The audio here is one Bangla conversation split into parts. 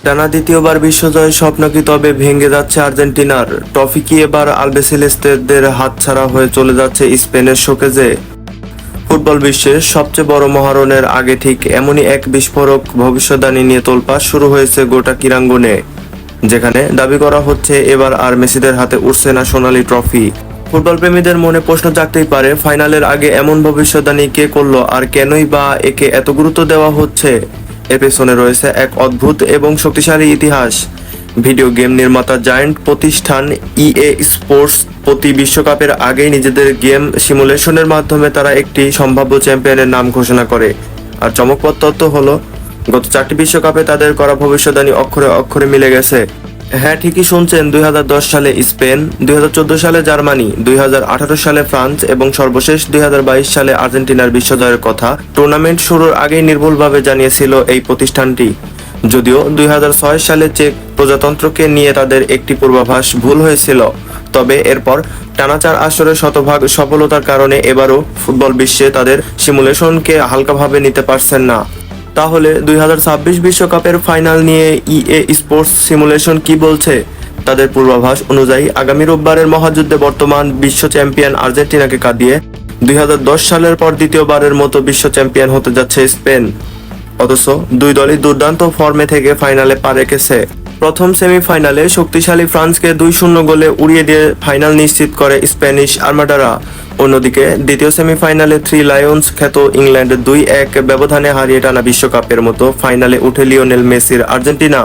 টানা দ্বিতীয়বার বিশ্বজয়ের স্বপ্ন কি তবে ভেঙে যাচ্ছে আর্জেন্টিনার? ট্রফি কি এবার আলবিসেলেস্তেদের হাতছাড়া হয়ে চলে যাচ্ছে স্পেনের শোকেজে? ফুটবল বিশ্বের সবচেয়ে বড় মহারণের আগে ঠিক এমনই এক বিস্ফোরক ভবিষ্যদ্বাণী নিয়ে তোলপাড় শুরু হয়েছে গোটা ক্রীড়াঙ্গনে, যেখানে দাবি করা হচ্ছে এবার আর মেসিদের হাতে উঠছে না সোনালী ট্রফি। ফুটবল প্রেমীদের মনে প্রশ্ন জাগতেই পারে, ফাইনালের আগে এমন ভবিষ্যদ্বাণী কে করলো, আর কেনই বা একে এত গুরুত্ব দেওয়া হচ্ছে? এর পেছনে রয়েছে এক অদ্ভুত এবং শক্তিশালী ইতিহাস। ভিডিও গেম নির্মাতা জায়ান্ট প্রতিষ্ঠান ইএ স্পোর্টস প্রতি বিশ্বকাপের আগেই নিজেদের গেম সিমুলেশনের মাধ্যমে তারা একটি সম্ভাব্য চ্যাম্পিয়নের নাম ঘোষণা করে। আর চমকপ্রদ তথ্য হলো, গত 4টি বিশ্বকাপে তাদের করা ভবিষ্যদ্বাণী অক্ষরে অক্ষরে মিলে গেছে। হ্যাঁ, ঠিকই শুনছেন, 2010 সালে স্পেন, 2014 সালে জার্মানি, 2018 সালে ফ্রান্স এবং সর্বশেষ 2022 সালে আর্জেন্টিনার বিশ্বজয়ের কথা টুর্নামেন্ট শুরুর আগেই নির্ভুলভাবে জানিয়েছিল এই প্রতিষ্ঠানটি। যদিও 2006 সালে চেক প্রজাতন্ত্রকে নিয়ে তাদের একটি পূর্বাভাস ভুল হয়েছিল, তবে এরপর টানা 4 আসরের শতভাগ সফলতার কারণে এবারও ফুটবল বিশ্বে তাদের সিমুলেশনকে হালকাভাবে নিতে পারছেন না। তাহলে 2026 বিশ্বকাপের ফাইনাল নিয়ে ইএ স্পোর্টস সিমুলেশন কি বলছে? তাদের পূর্বাভাস অনুযায়ী আগামী রোববারের মহাযুদ্ধে বর্তমান বিশ্ব চ্যাম্পিয়ন আর্জেন্টিনাকে কাঁদিয়ে 2010 সালের পর দ্বিতীয়বারের মতো বিশ্ব চ্যাম্পিয়ন হতে যাচ্ছে স্পেন। অথচ দুই দলই দুর্দান্ত ফর্মে থেকে ফাইনালে পা রেখেছে। প্রথম সেমিফাইনালে শক্তিশালী ফ্রান্সকে 2-0 গোলে উড়িয়ে দিয়ে ফাইনাল নিশ্চিত করে স্প্যানিশ আর্মাডারা। অন্যদিকে দ্বিতীয় সেমিফাইনালে 3 লায়ন্স খ্যাত ইংল্যান্ড 2-1 ব্যবধানে হারিয়ে টানা বিশ্বকাপের মতো ফাইনালে উঠে লিওনেল মেসির আর্জেন্টিনা।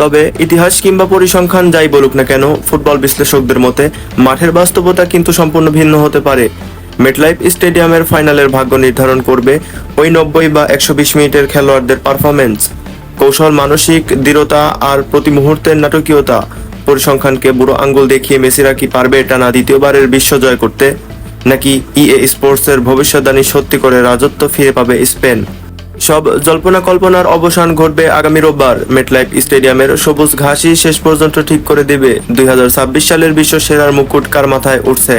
তবে ইতিহাস কিংবা পরিসংখ্যান যাই বলুক না কেন, ফুটবল বিশ্লেষকদের মতে মাঠের বাস্তবতা কিন্তু সম্পূর্ণ ভিন্ন হতে পারে। মেটলাইফ স্টেডিয়ামের ফাইনালের ভাগ্য নির্ধারণ করবে ওই 90 বা 120 মিনিটের খেলোয়াড়দের পারফরমেন্স, কৌশল, মানসিক দৃঢ়তা আর প্রতি মুহূর্তের নাটকীয়তা। পরিসংখ্যানকে বুড়ো আঙ্গুল দেখিয়ে মেসিরা কি পারবে টানা দ্বিতীয়বারের বিশ্ব জয় করতে, নাকি ইএ স্পোর্টসের ভবিষ্যদ্বাণী সত্যি করে রাজত্ব ফিরে পাবে স্পেন? সব জল্পনা কল্পনার অবসান ঘটবে আগামী রোববার। মেটলাইফ স্টেডিয়ামের সবুজ ঘাসই শেষ পর্যন্ত ঠিক করে দেবে 2026 সালের বিশ্ব সেরার মুকুট কার মাথায় উঠছে।